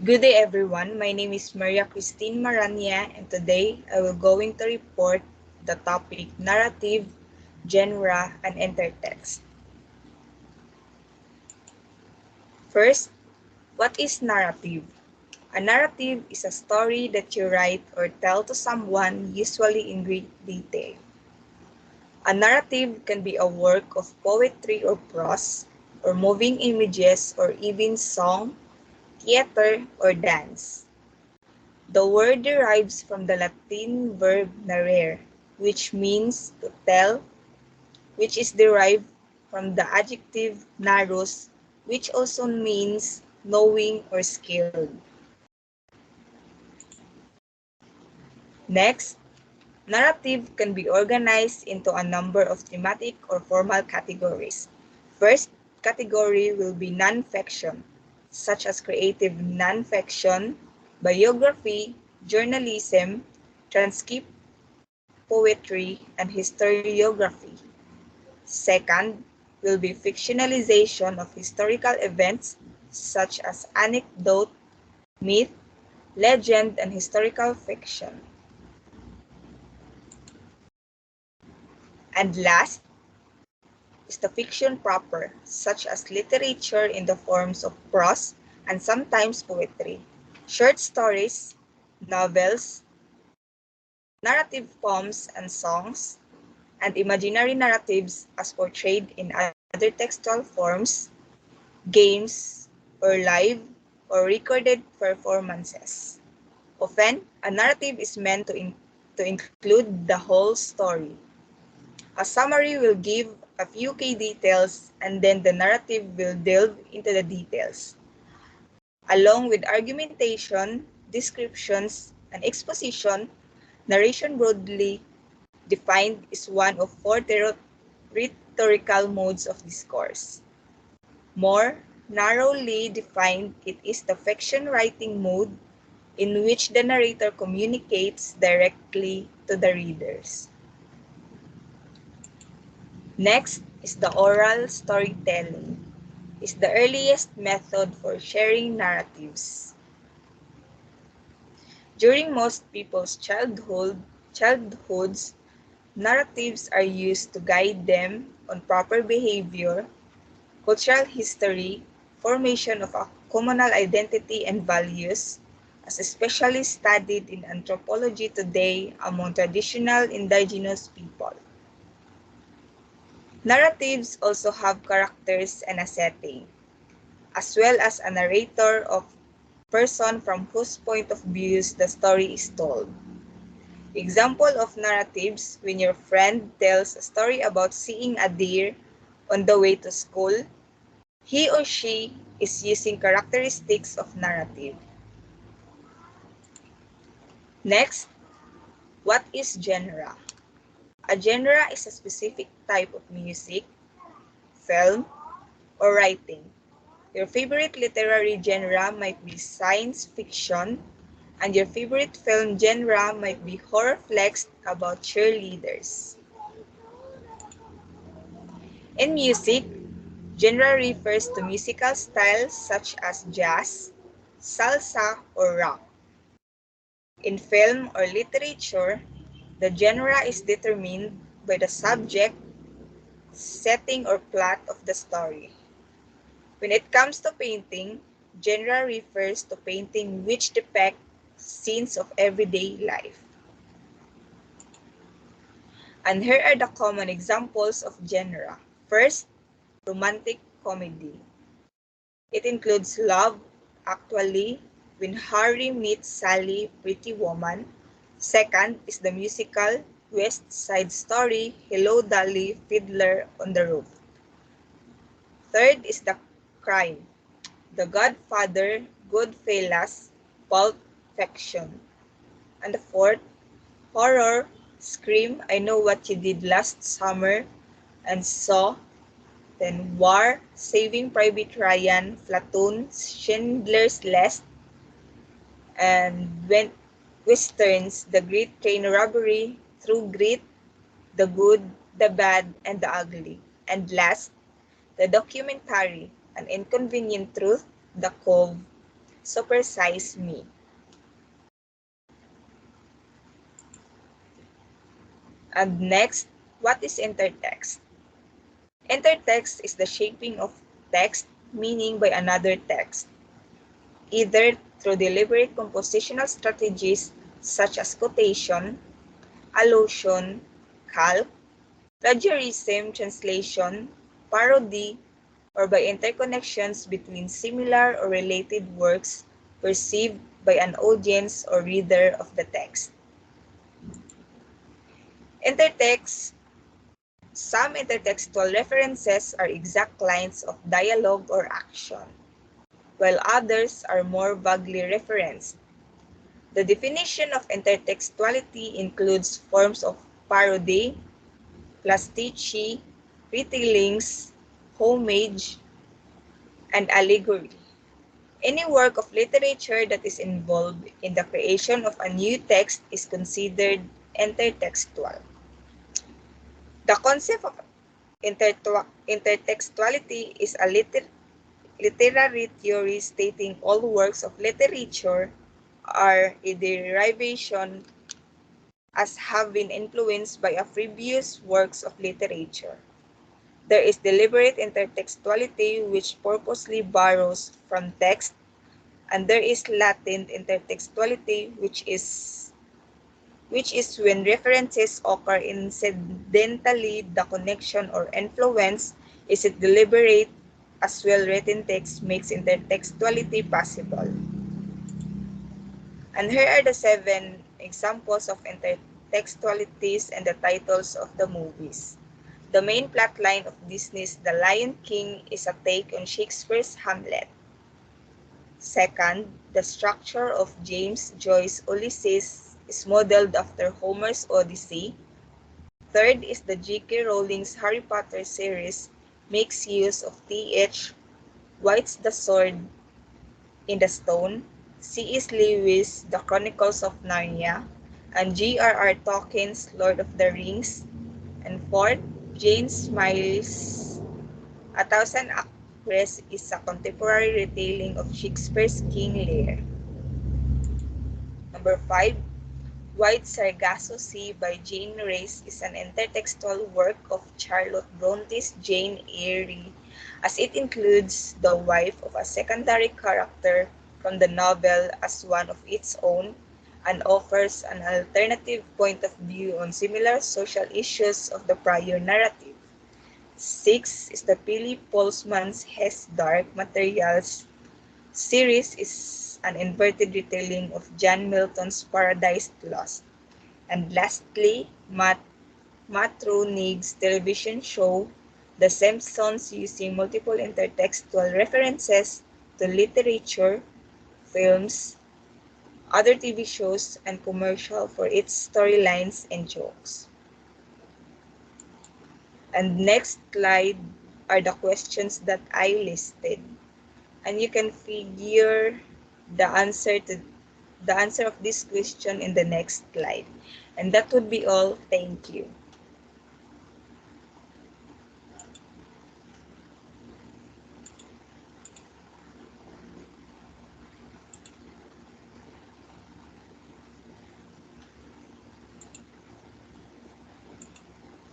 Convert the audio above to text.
Good day everyone, my name is Maria Christine Maranya and today I will going to report the topic narrative, genre, and intertext. First, what is narrative? A narrative is a story that you write or tell to someone, usually in great detail. A narrative can be a work of poetry or prose, or moving images, or even song, theater, or dance. The word derives from the Latin verb narrare, which means to tell, which is derived from the adjective narus, which also means knowing or skilled. Next, narrative can be organized into a number of thematic or formal categories. First category will be non-fiction, such as creative non-fiction, biography, journalism, transcript, poetry, and historiography. Second will be fictionalization of historical events such as anecdote, myth, legend, and historical fiction. And last is the fiction proper, such as literature in the forms of prose and sometimes poetry, short stories, novels, narrative poems and songs, and imaginary narratives as portrayed in other textual forms, games, or live or recorded performances. Often, a narrative is meant to include the whole story. A summary will give a few key details and then the narrative will delve into the details, along with argumentation, descriptions, and exposition. Narration broadly defined is one of four rhetorical modes of discourse. More narrowly defined, it is the fiction writing mode in which the narrator communicates directly to the readers. Next is the oral storytelling. It's the earliest method for sharing narratives. During most people's childhoods, narratives are used to guide them on proper behavior, cultural history, formation of a communal identity and values, as especially studied in anthropology today among traditional indigenous people. Narratives also have characters and a setting, as well as a narrator of person from whose point of view the story is told. Example of narratives: when your friend tells a story about seeing a deer on the way to school, he or she is using characteristics of narrative. Next, what is genre? A genre is a specific type of music, film, or writing. Your favorite literary genre might be science fiction, and your favorite film genre might be horror flicks about cheerleaders. In music, genre refers to musical styles such as jazz, salsa, or rock. In film or literature, the genre is determined by the subject, setting, or plot of the story. When it comes to painting, genre refers to painting which depict scenes of everyday life. And here are the common examples of genre. First, romantic comedy. It includes Love Actually, When Harry Meets Sally, Pretty Woman. Second is the musical West Side Story, Hello Dolly, Fiddler on the Roof. Third is the crime, The Godfather, Goodfellas, Pulp Fiction. And the fourth, horror, Scream, I Know What You Did Last Summer, and Saw. Then War, Saving Private Ryan, Platoon, Schindler's List, and Westerns, The Great Train Robbery, True Grit, The Good, the Bad, and the Ugly. And last, the documentary, An Inconvenient Truth, The Cove, Supersize Me. And next, what is intertext? Intertext is the shaping of text meaning by another text, either through deliberate compositional strategies such as quotation, allusion, calque, plagiarism, translation, parody, or by interconnections between similar or related works perceived by an audience or reader of the text. Intertext. Some intertextual references are exact lines of dialogue or action, while others are more vaguely referenced. The definition of intertextuality includes forms of parody, pastiche, retellings, homage, and allegory. Any work of literature that is involved in the creation of a new text is considered intertextual. The concept of intertextuality is a literary theory stating all works of literature are a derivation as have been influenced by a previous works of literature. There is deliberate intertextuality which purposely borrows from text, and there is latent intertextuality which is when references occur incidentally. The connection or influence is it deliberate, as well-written text makes intertextuality possible. And here are the 7 examples of intertextualities and the titles of the movies. The main plotline of Disney's The Lion King is a take on Shakespeare's Hamlet. Second, the structure of James Joyce's Ulysses is modeled after Homer's Odyssey. Third is the J.K. Rowling's Harry Potter series makes use of T.H. White's The Sword in the Stone, C.S. Lewis' The Chronicles of Narnia, and J.R.R. Tolkien's Lord of the Rings. And fourth, Jane Smiles' A Thousand Acres is a contemporary retelling of Shakespeare's King Lear. Number 5, Wide Sargasso Sea by Jane Race is an intertextual work of Charlotte Bronte's Jane Eyre, as it includes the wife of a secondary character from the novel as one of its own and offers an alternative point of view on similar social issues of the prior narrative. 6 is the Philip Pullman's Hess Dark Materials series is an inverted retelling of John Milton's Paradise Lost. And lastly, Matt Groening's television show, The Simpsons, using multiple intertextual references to literature, films, other TV shows, and commercials for its storylines and jokes. And next slide are the questions that I listed. And you can figure the answer of this question in the next slide. And that would be all. Thank you.